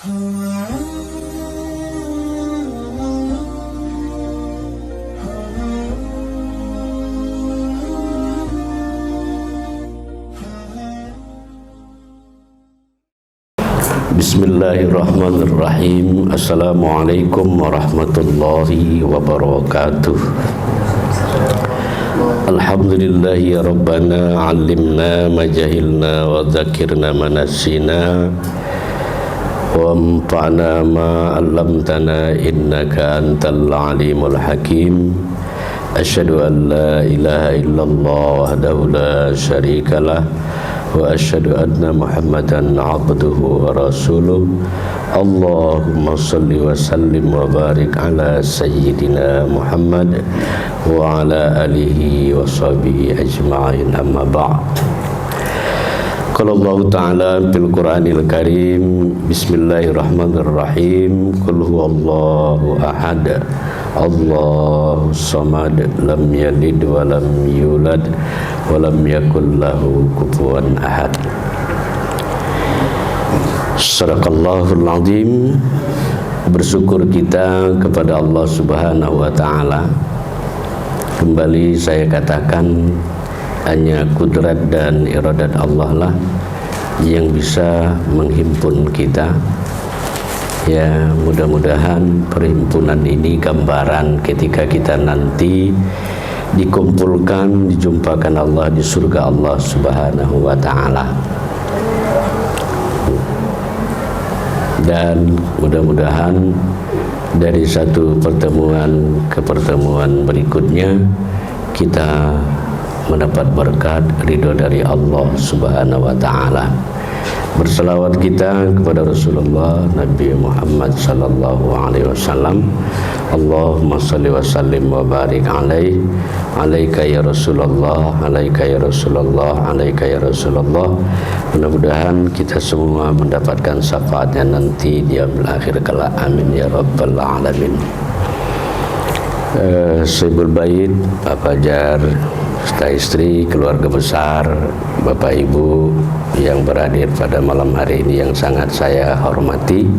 Bismillahirrahmanirrahim. Assalamualaikum warahmatullahi wabarakatuh. Alhamdulillahi ya Rabbana alimna ma jahilna wa dzakirna ma nasina wa anfa'na ma 'allamtana innaka antal alimul hakim. Asyhadu an la ilaha illallah wahdahu la syarikalah wa asyhadu anna Muhammadan abduhu wa rasuluh. Allahumma salli wa sallim wa barik ala sayyidina Muhammad wa ala alihi wa sahbihi ajma'in, amma ba'd. Qala Allah Ta'ala fil Qur'anil Karim, bismillahirrahmanirrahim, qul huwallahu ahad, Allahu samad, lam yalid wa lam yulad wa lam yakul lahu kufuwan ahad. Sadaqallahul azim. Bersyukur kita kepada Allah Subhanahu wa taala. Kembali saya katakan, hanya kudrat dan iradat Allah lah yang bisa menghimpun kita. Ya, mudah-mudahan perhimpunan ini gambaran ketika kita nanti dikumpulkan, dijumpakan Allah di surga Allah Subhanahu wa taala. Dan mudah-mudahan dari satu pertemuan ke pertemuan berikutnya kita mendapat berkat ridho dari Allah Subhanahu wa taala. Berselawat kita kepada Rasulullah Nabi Muhammad sallallahu alaihi wasallam. Allahumma salli wa sallim wa barik alaihi, alaika ya Rasulullah, alaika ya Rasulullah, alaika ya Rasulullah. Mudah-mudahan kita semua mendapatkan syafaatnya nanti di yaumil akhir kelak. Amin ya rabbal alamin. Sahibul bait, Bapak Jar, serta istri, keluarga besar, Bapak Ibu yang berhadir pada malam hari ini yang sangat saya hormati.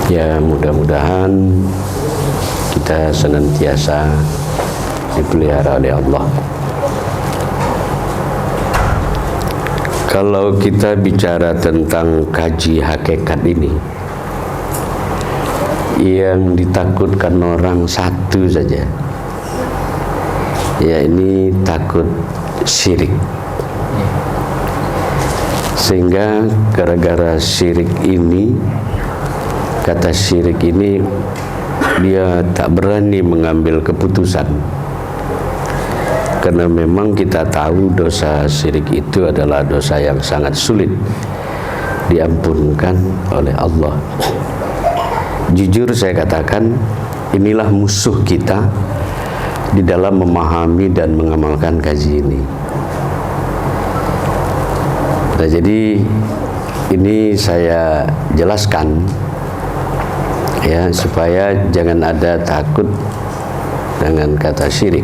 Ya, mudah-mudahan kita senantiasa dipelihara oleh Allah. Kalau kita bicara tentang kaji hakikat ini, yang ditakutkan orang satu saja, ya ini takut syirik. Sehingga gara-gara syirik ini, kata syirik ini, dia tak berani mengambil keputusan. Karena memang kita tahu dosa syirik itu adalah dosa yang sangat sulit diampunkan oleh Allah. Jujur saya katakan, inilah musuh kita di dalam memahami dan mengamalkan kaji ini. Nah, jadi ini saya jelaskan ya, supaya jangan ada takut dengan kata syirik.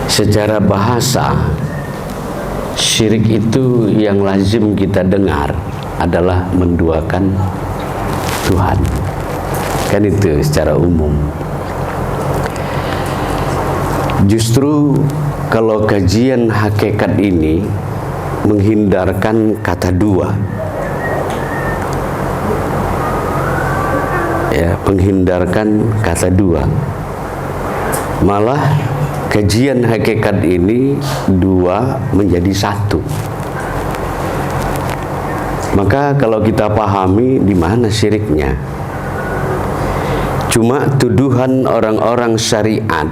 Secara bahasa, syirik itu yang lazim kita dengar adalah menduakan Tuhan. Kan itu secara umum. Justru kalau kajian hakikat ini menghindarkan kata dua, ya, menghindarkan kata dua. Malah kajian hakikat ini dua menjadi satu. Maka kalau kita pahami di mana syiriknya, cuma tuduhan orang-orang syariat.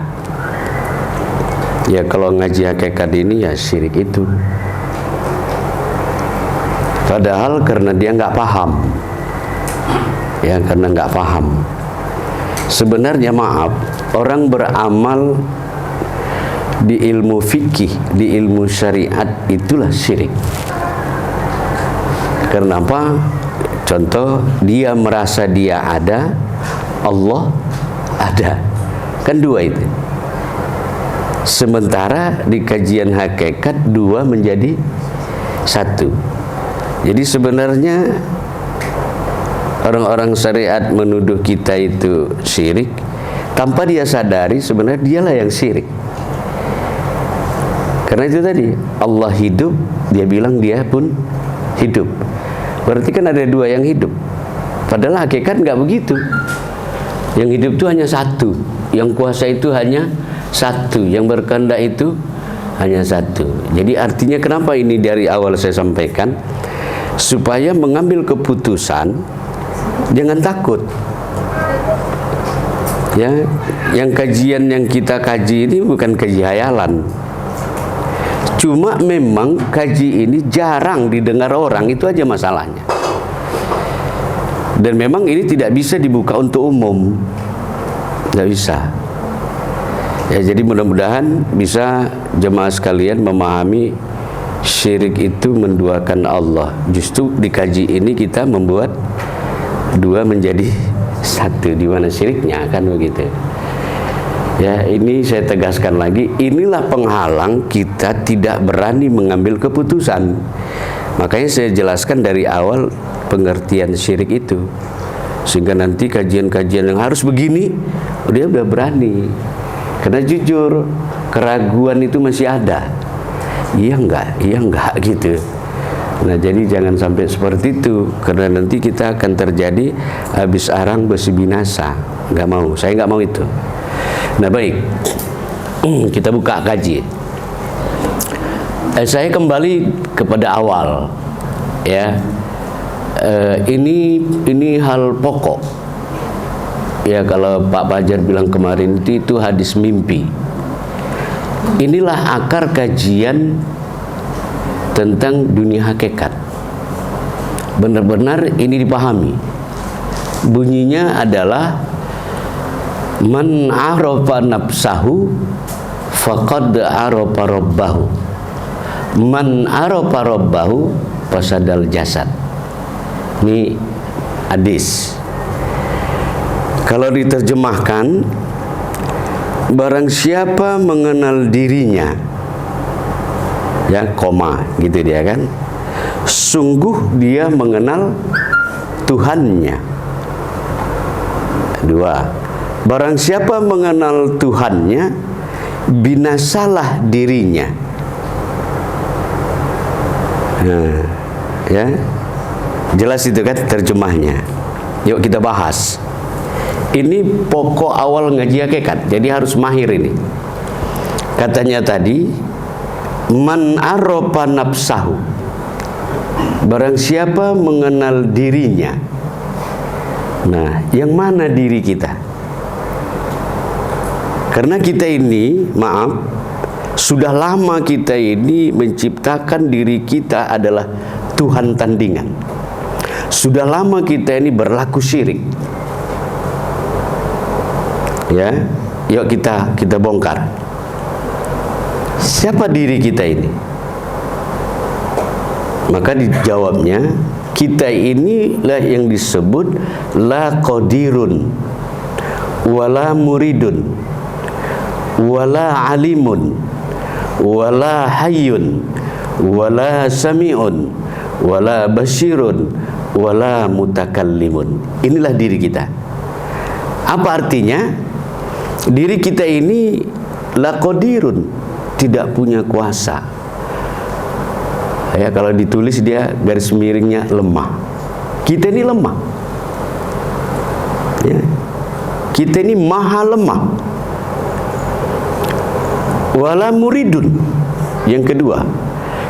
Ya, kalau ngaji hakikat ini ya syirik itu. Padahal karena dia nggak paham. Ya, karena nggak paham. Sebenarnya maaf, orang beramal di ilmu fikih, di ilmu syariat itulah syirik. Kenapa? Contoh, dia merasa dia ada, Allah ada. Kan dua itu. Sementara di kajian hakikat dua menjadi satu. Jadi sebenarnya orang-orang syariat menuduh kita itu syirik, tanpa dia sadari sebenarnya dialah yang syirik. Karena itu tadi, Allah hidup, dia bilang dia pun hidup. Berarti kan ada dua yang hidup. Padahal hakikat nggak begitu. Yang hidup itu hanya satu, yang kuasa itu hanya satu, yang berkehendak itu hanya satu. Jadi artinya kenapa ini dari awal saya sampaikan, supaya mengambil keputusan jangan takut. Ya, yang kajian yang kita kaji ini bukan kaji hayalan. Cuma memang kaji ini jarang didengar orang, itu aja masalahnya. Dan memang ini tidak bisa dibuka untuk umum, tidak bisa. Ya, jadi mudah-mudahan bisa jemaah sekalian memahami syirik itu menduakan Allah. Justru di kaji ini kita membuat dua menjadi satu, di mana syiriknya, kan begitu. Ya, ini saya tegaskan lagi, inilah penghalang kita tidak berani mengambil keputusan. Makanya saya jelaskan dari awal pengertian syirik itu, sehingga nanti kajian-kajian yang harus begini dia udah berani. Karena jujur, keraguan itu masih ada. Iya enggak gitu. Nah, jadi jangan sampai seperti itu, karena nanti kita akan terjadi habis arang besi binasa. Nggak mau, saya nggak mau itu. Nah, baik, kita buka kaji. Saya kembali kepada awal, ya. Ini hal pokok. Ya, kalau Pak Fajar bilang kemarin itu hadis mimpi. Inilah akar kajian tentang dunia hakikat. Benar-benar ini dipahami. Bunyinya adalah man arafa nafsahu faqad arafa rabbahu. Man arafa rabbahu fasadal jasad. Ini hadis. Kalau diterjemahkan, barang siapa mengenal dirinya, ya, koma gitu dia kan, sungguh dia mengenal Tuhannya. Dua, barang siapa mengenal Tuhannya, binasalah dirinya. Nah, ya, jelas itu kan terjemahnya. Yuk kita bahas. Ini pokok awal ngaji hakikat, jadi harus mahir ini. Katanya tadi, man arafa nafsahu, barang siapa mengenal dirinya. Nah, yang mana diri kita? Karena kita ini, maaf, sudah lama kita ini menciptakan diri kita adalah Tuhan tandingan. Sudah lama kita ini berlaku syirik. Ya, yuk kita bongkar. Siapa diri kita ini? Maka dijawabnya, kita inilah yang disebut la qadirun wala muridun wala alimun wala hayyun wala sami'un wala basyirun wala mutakallimun. Inilah diri kita. Apa artinya? Diri kita ini la qadirun, tidak punya kuasa. Ya, kalau ditulis dia garis miringnya lemah. Kita ini lemah. Ya. Kita ini maha lemah. Wala muridun. Yang kedua,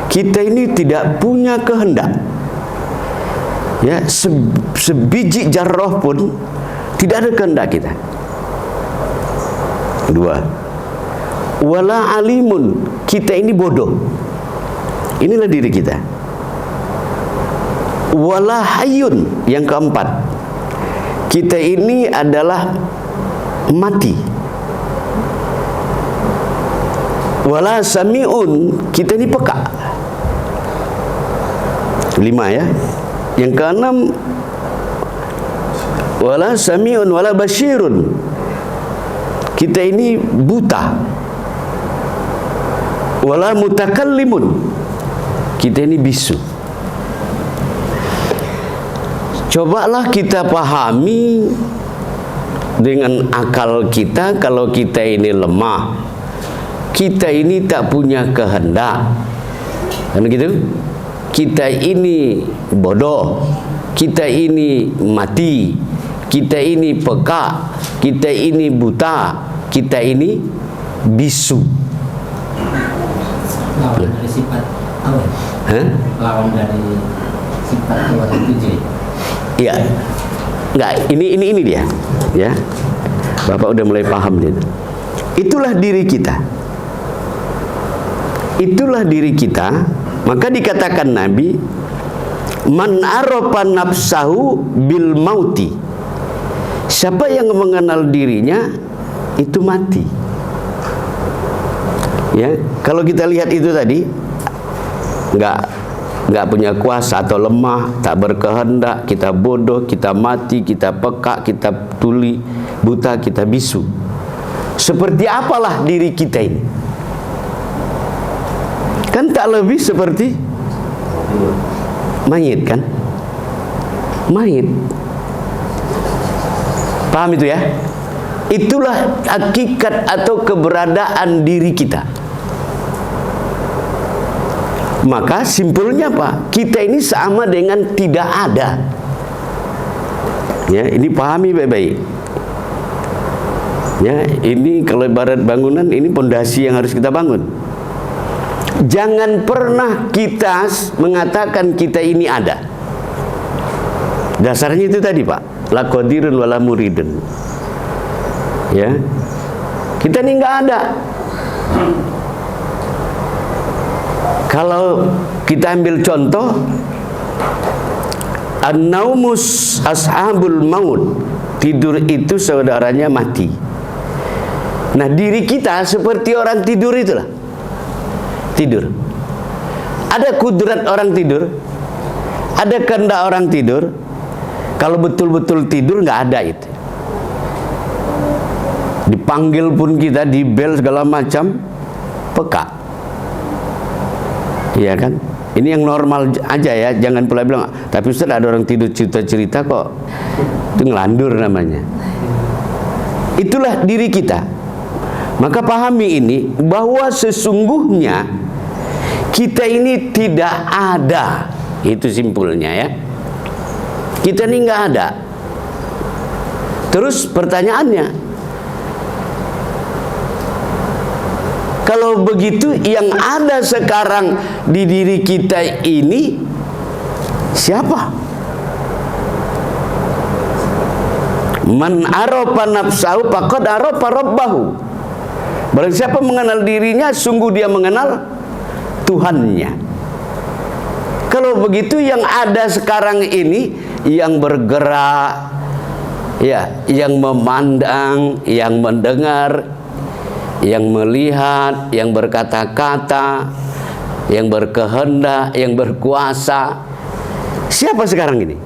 kita ini tidak punya kehendak. Ya, sebiji jarrah pun tidak ada kehendak kita. Dua, wala alimun, kita ini bodoh. Inilah diri kita. Wala hayyun, yang keempat, kita ini adalah mati. Wala sami'un, kita ini peka. 5 ya. Yang keenam, wala sami'un wala basyirun, kita ini buta. Wala mutakallimun, kita ini bisu. Cobalah kita pahami dengan akal kita, kalau kita ini lemah, kita ini tak punya kehendak, kan gitu? Kita ini bodoh, kita ini mati, kita ini peka, kita ini buta, kita ini bisu. Lawan dari sifat Allah. Lawan dari sifat Allah itu jadi. Iya, enggak. Ini dia, ya. Bapak udah mulai paham dia. Itulah diri kita. Itulah diri kita. Maka dikatakan Nabi, man arafa nafsahu bil mauti. Siapa yang mengenal dirinya itu mati. Ya, kalau kita lihat itu tadi, nggak punya kuasa atau lemah, tak berkehendak, kita bodoh, kita mati, kita peka, kita tuli, buta, kita bisu. Seperti apalah diri kita ini? Kan tak lebih seperti mayit, kan? Mayit. Paham itu ya? Itulah hakikat atau keberadaan diri kita. Maka simpulnya apa? Kita ini sama dengan tidak ada. Ya, ini pahami baik-baik. Ya, ini kalau ibarat bangunan, ini pondasi yang harus kita bangun. Jangan pernah kita mengatakan kita ini ada. Dasarnya itu tadi, Pak. La qadirun wala muridun. Ya. Kita ini enggak ada. Kalau kita ambil contoh, an-naumus ashabul maut. Tidur itu saudaranya mati. Nah, diri kita seperti orang tidur itulah. Tidur. Ada kudrat orang tidur, ada kehendak orang tidur. Kalau betul-betul tidur nggak ada itu. Dipanggil pun kita, dibel segala macam, peka. Iya kan? Ini yang normal aja ya, jangan pula bilang, tapi Ustaz ada orang tidur cerita-cerita kok. Itu ngelandur namanya. Itulah diri kita. Maka pahami ini, bahwa sesungguhnya kita ini tidak ada. Itu simpulnya ya. Kita ini nggak ada. Terus pertanyaannya, kalau begitu yang ada sekarang di diri kita ini siapa? Man arafa nafsahu faqad arafa rabbahu. Barang siapa mengenal dirinya, sungguh dia mengenal Tuhannya. Kalau begitu yang ada sekarang ini, yang bergerak, ya, yang memandang, yang mendengar, yang melihat, yang berkata-kata, yang berkehendak, yang berkuasa, siapa sekarang ini?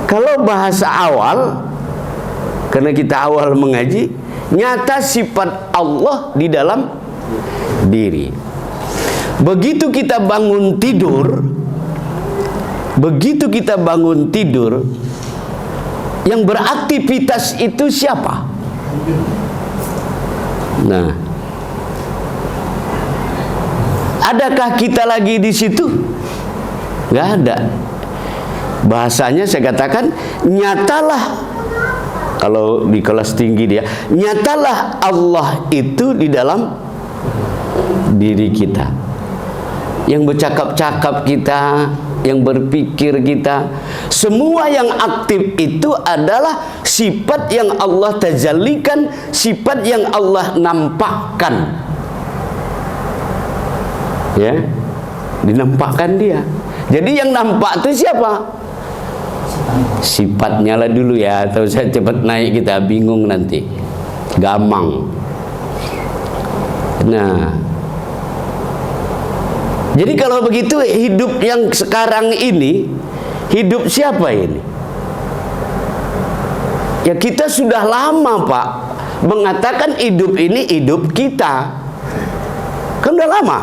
Kalau bahasa awal, karena kita awal mengaji, nyata sifat Allah di dalam diri. Begitu kita bangun tidur, yang beraktivitas itu siapa? Nah, adakah kita lagi di situ? Nggak ada. Bahasanya saya katakan, nyatalah, kalau di kelas tinggi dia, nyatalah Allah itu di dalam diri kita. Yang bercakap-cakap kita, yang berpikir kita, semua yang aktif itu adalah sifat yang Allah tajallikan, sifat yang Allah nampakkan. Ya, dinampakkan dia. Jadi yang nampak itu siapa? Sifatnya lah dulu ya, atau saya cepat naik kita bingung nanti, gamang. Nah, jadi kalau begitu hidup yang sekarang ini, hidup siapa ini? Ya kita sudah lama Pak mengatakan hidup ini hidup kita, kan udah lama.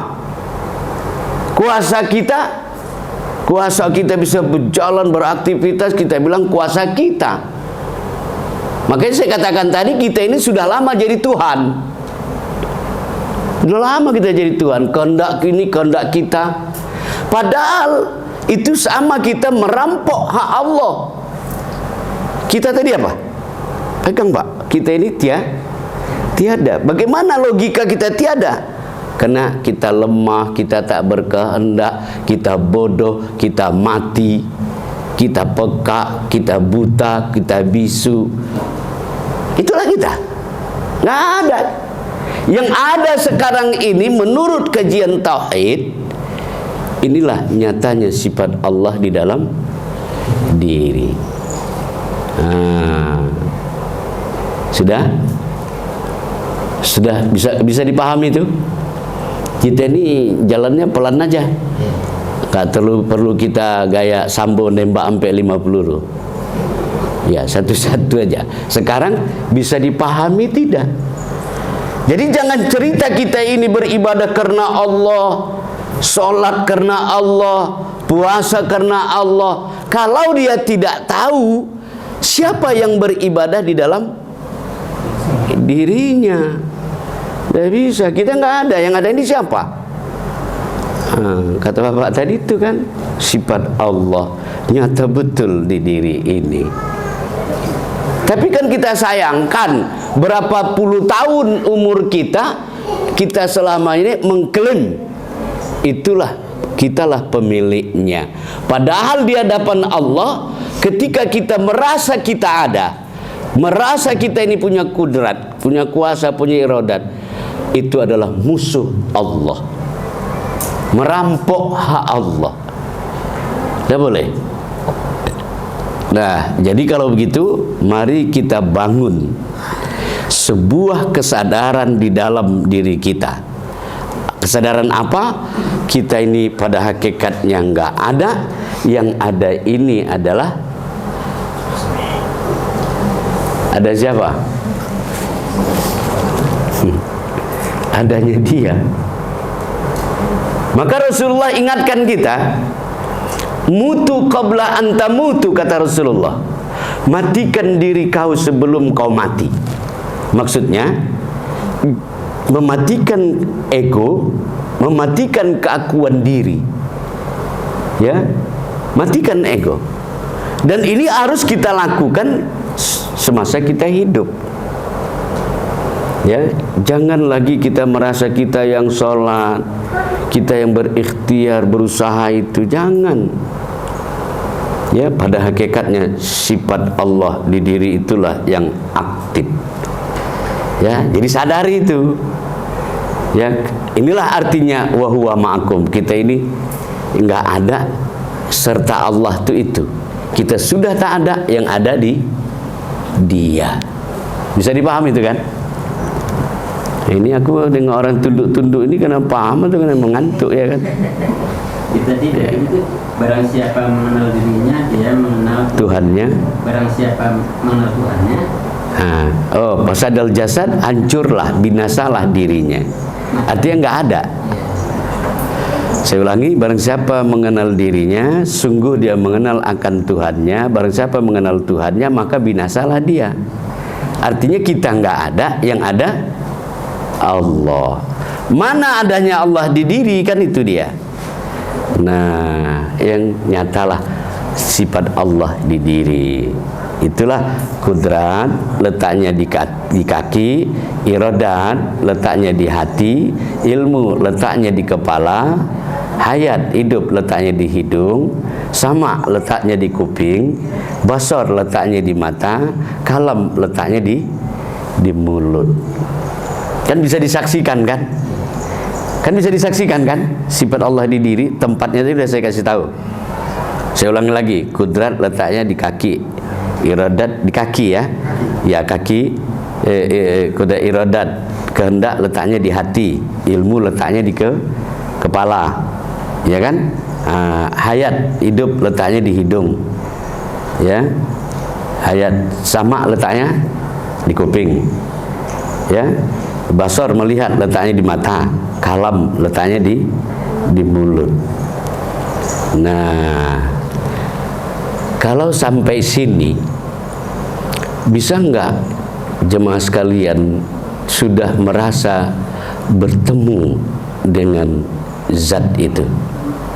Kuasa kita Kuasa kita bisa berjalan, beraktivitas, kita bilang kuasa kita. Makanya saya katakan tadi, kita ini sudah lama jadi Tuhan. Sudah lama kita jadi Tuhan. Kehendak ini, kehendak kita. Padahal itu sama kita merampok hak Allah. Kita tadi apa? Pegang Pak, kita ini tiada. Bagaimana logika kita tiada? Karena kita lemah, kita tak berkehendak, kita bodoh, kita mati, kita peka, kita buta, kita bisu. Itulah kita. Nggak ada. Yang ada sekarang ini menurut kajian tauhid, inilah nyatanya sifat Allah di dalam diri. Sudah bisa dipahami itu? Kita ini jalannya pelan aja. Gak perlu kita gaya Sambo nembak sampai 5 peluru. Ya, satu-satu aja. Sekarang bisa dipahami tidak? Jadi jangan cerita kita ini beribadah karena Allah, sholat karena Allah, puasa karena Allah, kalau dia tidak tahu siapa yang beribadah di dalam dirinya. Tidak bisa, kita nggak ada. Yang ada ini siapa? Kata Bapak tadi itu kan, sifat Allah nyata betul di diri ini. Tapi kan kita sayangkan, berapa puluh tahun umur kita selama ini mengklaim kitalah pemiliknya. Padahal di hadapan Allah, ketika kita merasa kita ada, merasa kita ini punya kudrat, punya kuasa, punya iradat, itu adalah musuh Allah, merampok hak Allah. Tidak boleh. Nah, jadi kalau begitu, mari kita bangun sebuah kesadaran di dalam diri kita. Kesadaran apa? Kita ini pada hakikatnya nggak ada. Yang ada ini adalah ada siapa? Adanya dia. Maka Rasulullah ingatkan kita, mutu qabla anta mutu, kata Rasulullah. Matikan diri kau sebelum kau mati. Maksudnya mematikan ego, mematikan keakuan diri. Ya, matikan ego. Dan ini harus kita lakukan semasa kita hidup. Ya, jangan lagi kita merasa kita yang sholat, kita yang berikhtiar, berusaha, itu jangan. Ya, pada hakikatnya sifat Allah di diri itulah yang aktif. Ya, jadi sadari itu. Ya, inilah artinya wa huwa ma'akum. Kita ini enggak ada serta Allah itu. Kita sudah tak ada, yang ada di Dia. Bisa dipahami itu kan? Ini aku dengan orang tunduk-tunduk ini kena paham atau kena mengantuk ya kan? Kita tidak itu, barang siapa mengenal dirinya, dia mengenal Tuhannya. Barang siapa mengenal Tuhannya. Fasadal jasad, hancurlah, binasalah dirinya. Artinya nggak ada. Saya ulangi, barang siapa mengenal dirinya, sungguh dia mengenal akan Tuhannya. Barang siapa mengenal Tuhannya, maka binasalah dia. Artinya kita nggak ada, yang ada Allah. Mana adanya Allah di diri, kan itu dia. Nah, yang nyatalah sifat Allah di diri. Itulah kudrat, letaknya di kaki, iradat, letaknya di hati, ilmu, letaknya di kepala, hayat, hidup, letaknya di hidung, sama, letaknya di kuping, basar, letaknya di mata, kalam, letaknya di mulut. Kan bisa disaksikan kan? Kan bisa disaksikan kan? Sifat Allah di diri, tempatnya itu sudah saya kasih tahu. Saya ulangi lagi, kudrat letaknya di kaki, iradat di kaki ya. Ya kaki, kudrat iradat, kehendak letaknya di hati, ilmu letaknya di kepala. Ya kan? Hayat, hidup letaknya di hidung. Ya. Hayat, sama letaknya di kuping. Ya. Basar, melihat, letaknya di mata. Kalam, letaknya di mulut. Nah, kalau sampai sini bisa nggak jemaah sekalian sudah merasa bertemu dengan zat itu?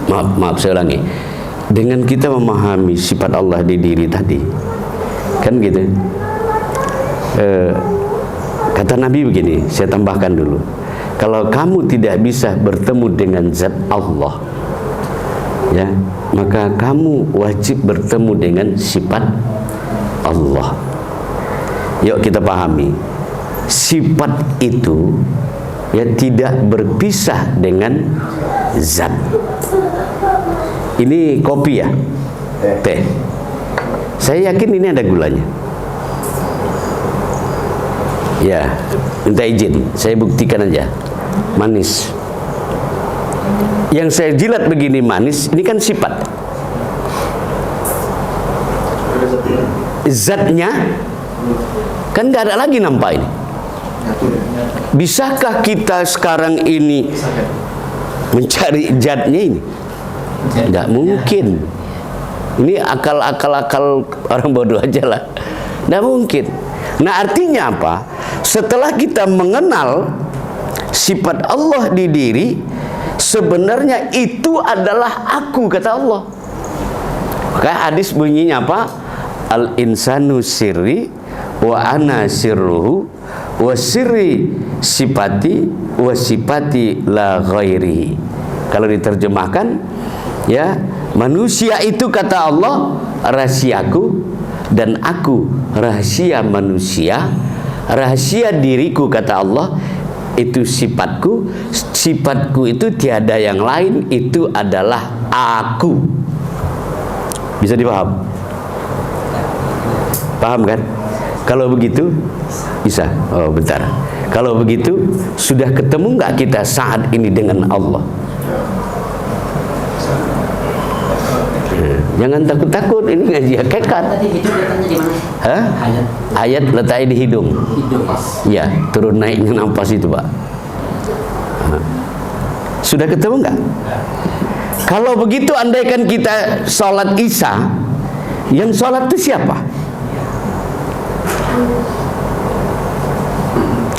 Maaf saya ulangi. Dengan kita memahami sifat Allah di diri tadi, kan gitu. Kata Nabi begini, saya tambahkan dulu. Kalau kamu tidak bisa bertemu dengan zat Allah, ya, maka kamu wajib bertemu dengan sifat Allah. Yuk kita pahami, sifat itu ya tidak berpisah dengan zat. Ini kopi ya, teh. Saya yakin ini ada gulanya. Ya, minta izin, saya buktikan aja. Manis. Yang saya jilat begini manis, ini kan sifat. Zatnya kan nggak ada lagi nampak ini. Bisakah kita sekarang ini mencari zatnya ini? Nggak mungkin. Ini akal orang bodoh aja lah. Nggak mungkin. Nah, artinya apa? Setelah kita mengenal sifat Allah di diri, sebenarnya itu adalah aku, kata Allah. Maka hadis bunyinya apa? Al insanu sirri wa ana sirruhu wa sirri sifati wa sifati la ghairi. Kalau diterjemahkan, ya, manusia itu, kata Allah, rahasiaku, dan aku rahasia manusia. Rahasia diriku, kata Allah, itu sifatku. Sifatku itu tiada yang lain, itu adalah aku. Bisa dipaham? Paham kan? Kalau begitu bisa. Oh bentar. Kalau begitu sudah ketemu nggak kita saat ini dengan Allah? Jangan takut-takut, ini ngaji hakikat. Tadi hidung letaknya di mana? Hah? Ayat letaknya di hidung. Hidung. Ya, turun naiknya nafas itu, Pak. Sudah ketemu nggak? Kalau begitu, andaikan kita sholat Isya, yang sholat itu siapa?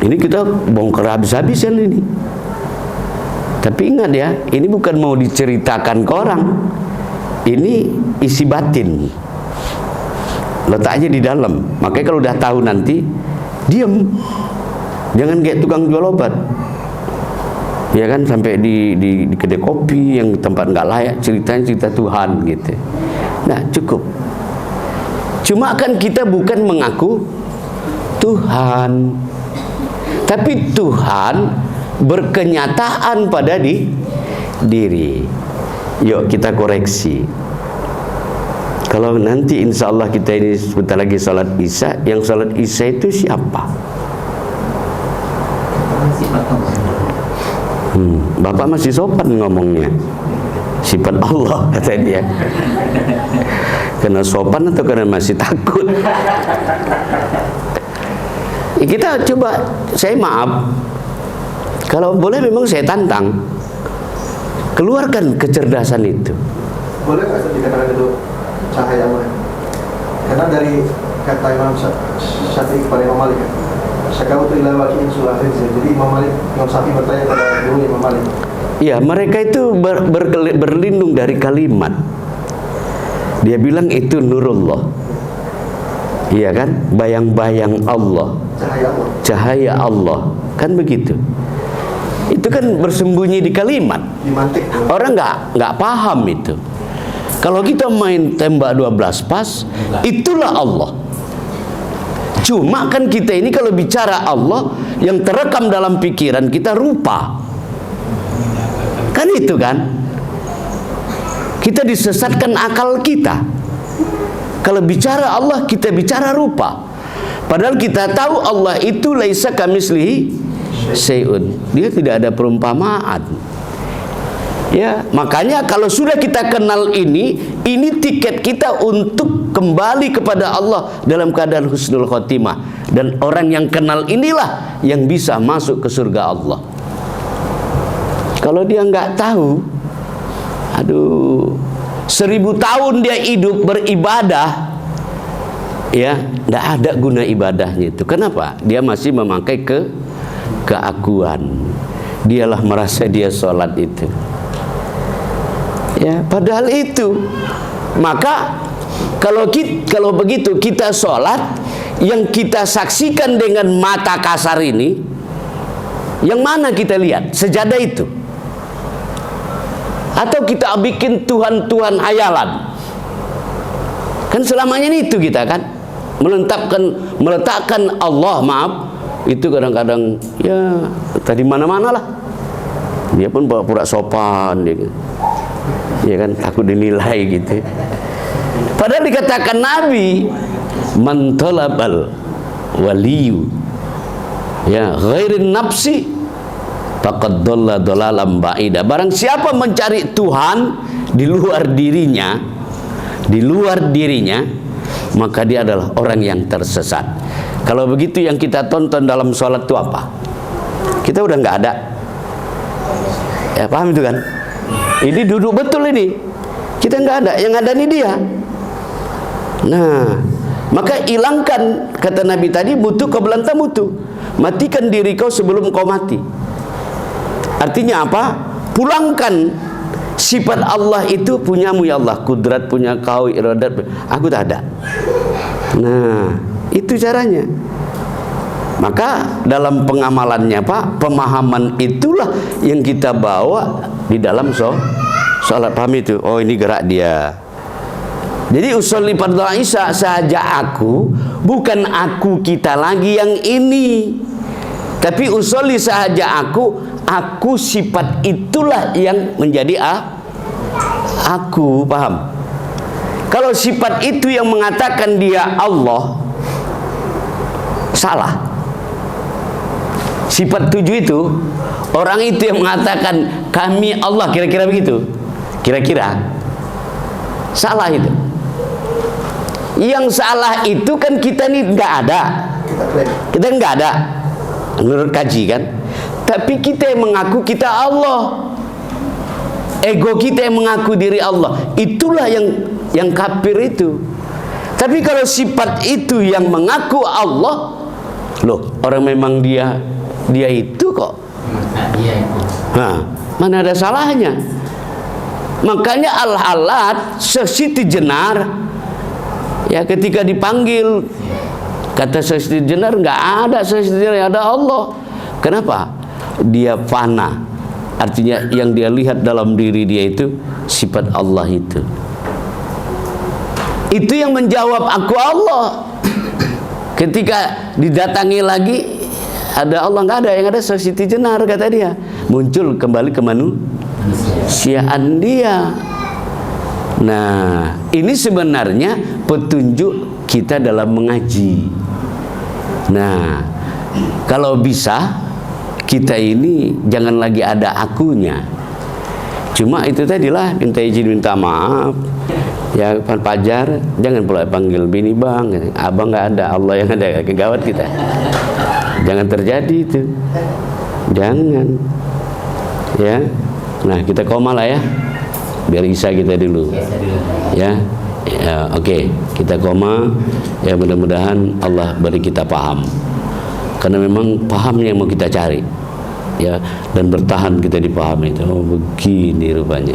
Ini kita bongkar habis-habisan ini. Tapi ingat ya, ini bukan mau diceritakan ke orang. Ini isi batin, letaknya di dalam. Makanya kalau udah tahu nanti, diam, jangan kayak tukang jual obat, ya kan, sampai di kedai kopi yang tempat nggak layak, ceritanya cerita Tuhan gitu. Nah cukup. Cuma kan kita bukan mengaku Tuhan, tapi Tuhan berkenyataan pada diri. Yuk kita koreksi. Kalau nanti insya Allah kita ini sebentar lagi salat Isya, yang salat Isya itu siapa? Bapak masih sopan ngomongnya. Sifat Allah, kata dia. Karena sopan atau karena masih takut? Kita coba, saya maaf, kalau boleh memang saya tantang, keluarkan kecerdasan itu. Boleh nggak dikatakan itu cahaya Allah? Karena dari kata Imam Syafi'i kepada Imam Malik, syakawtu ila waki'in sulafin. Jadi Imam Malik, Imam Syafi'i bertanya kepada guru Imam Malik. Iya, mereka itu berlindung dari kalimat. Dia bilang itu nurullah. Iya kan? Bayang-bayang Allah. Cahaya Allah. Cahaya Allah. Kan begitu. Itu kan bersembunyi di kalimat. Dimantik. Orang nggak paham itu. Kalau kita main tembak 12 pas, itulah Allah. Cuma kan kita ini kalau bicara Allah, yang terekam dalam pikiran kita rupa. Kan itu kan? Kita disesatkan akal kita. Kalau bicara Allah, kita bicara rupa. Padahal kita tahu Allah itu laisa kamitslihi syai'un. Dia tidak ada perumpamaan. Ya, makanya kalau sudah kita kenal ini tiket kita untuk kembali kepada Allah dalam keadaan husnul khotimah. Dan orang yang kenal inilah yang bisa masuk ke surga Allah. Kalau dia nggak tahu, aduh, 1000 tahun dia hidup beribadah, ya, tidak ada guna ibadahnya itu. Kenapa? Dia masih memakai keakuan. Dialah merasa dia sholat itu. Ya, padahal itu. Maka kalau begitu kita sholat, yang kita saksikan dengan mata kasar ini, yang mana kita lihat? Sejadah itu? Atau kita bikin Tuhan-Tuhan hayalan? Kan selamanya itu kita kan meletakkan Allah, maaf, itu kadang-kadang ya tadi mana-mana lah. Dia pun pura-pura sopan, ya kan, takut dinilai gitu. Padahal dikatakan Nabi, man talabal waliyu ya ghairin nafsi faqad dhalla dhalalan ba'ida. Barang siapa mencari Tuhan di luar dirinya, maka dia adalah orang yang tersesat. Kalau begitu yang kita tonton dalam sholat itu apa? Kita udah nggak ada. Ya paham itu kan? Ini duduk betul ini. Kita nggak ada, yang ada ini dia. Nah, maka hilangkan, kata Nabi tadi, mutu qablanta mutu. Matikan diri kau sebelum kau mati. Artinya apa? Pulangkan sifat Allah itu punyamu ya Allah. Kudrat punya kau, iradat, aku tak ada. Nah, itu caranya. Maka dalam pengamalannya Pak, pemahaman itulah yang kita bawa di dalam sholat. Paham itu? Oh, ini gerak dia. Jadi usolli fardhu Isya saja aku, bukan aku kita lagi yang ini. Tapi usolli saja aku sifat itulah yang menjadi aku, paham? Kalau sifat itu yang mengatakan dia Allah, salah. Sifat 7 itu, orang itu yang mengatakan kami Allah, kira-kira begitu. Kira-kira salah itu. Yang salah itu kan kita nih nggak ada, kita nggak ada menurut kaji kan. Tapi kita yang mengaku kita Allah, ego kita yang mengaku diri Allah, itulah yang kafir itu. Tapi kalau sifat itu yang mengaku Allah, loh, orang memang dia itu kok. Nah, mana ada salahnya? Makanya al-halat Siti Jenar, ya, ketika dipanggil, kata Siti Jenar, nggak ada Siti Jenar, ada Allah. Kenapa? Dia fana. Artinya yang dia lihat dalam diri dia itu sifat Allah itu. Itu yang menjawab aku Allah. Ketika didatangi lagi, ada Allah, nggak ada, yang ada Siti Jenar, kata dia. Muncul kembali ke manusiaan dia. Nah, ini sebenarnya petunjuk kita dalam mengaji. Nah, kalau bisa kita ini jangan lagi ada akunya. Cuma itu tadilah, minta izin, minta maaf. Ya, Pak Fajar, jangan pula panggil bini bang, abang nggak ada, Allah yang ada, kegawat kita. Jangan terjadi itu, jangan. Ya, nah kita koma lah ya, biar Isa kita dulu. Ya, oke, kita koma. Ya, mudah-mudahan Allah beri kita paham, karena memang pahamnya yang mau kita cari. Ya, dan bertahan kita dipahami itu. Oh, begini rupanya.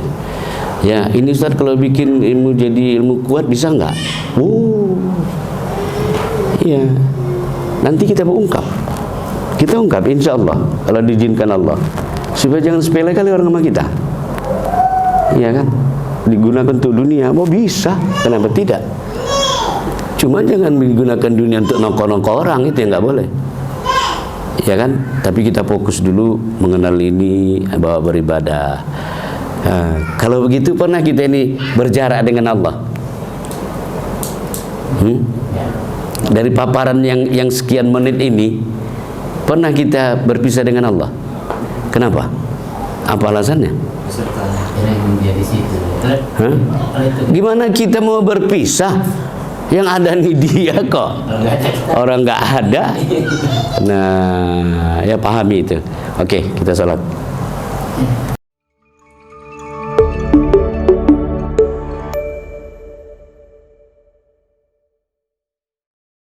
Ya, ini Ustaz kalau bikin ilmu jadi ilmu kuat bisa nggak? Iya. Nanti kita ungkap. Kita ungkap insya Allah kalau diizinkan Allah. Supaya jangan sepele kali orang sama kita. Iya kan? Digunakan untuk dunia, mau bisa, kenapa tidak? Cuma jangan digunakan dunia untuk nongkrong-nongkrong orang, itu yang nggak boleh. Ya kan? Tapi kita fokus dulu mengenal ini, bahwa beribadah. Nah, kalau begitu pernah kita ini berjarak dengan Allah? Dari paparan yang sekian menit ini, pernah kita berpisah dengan Allah? Kenapa? Apa alasannya? Gimana kita mau berpisah? Yang ada nih dia kok, orang nggak ada. Nah, ya pahami itu. Oke, kita salat.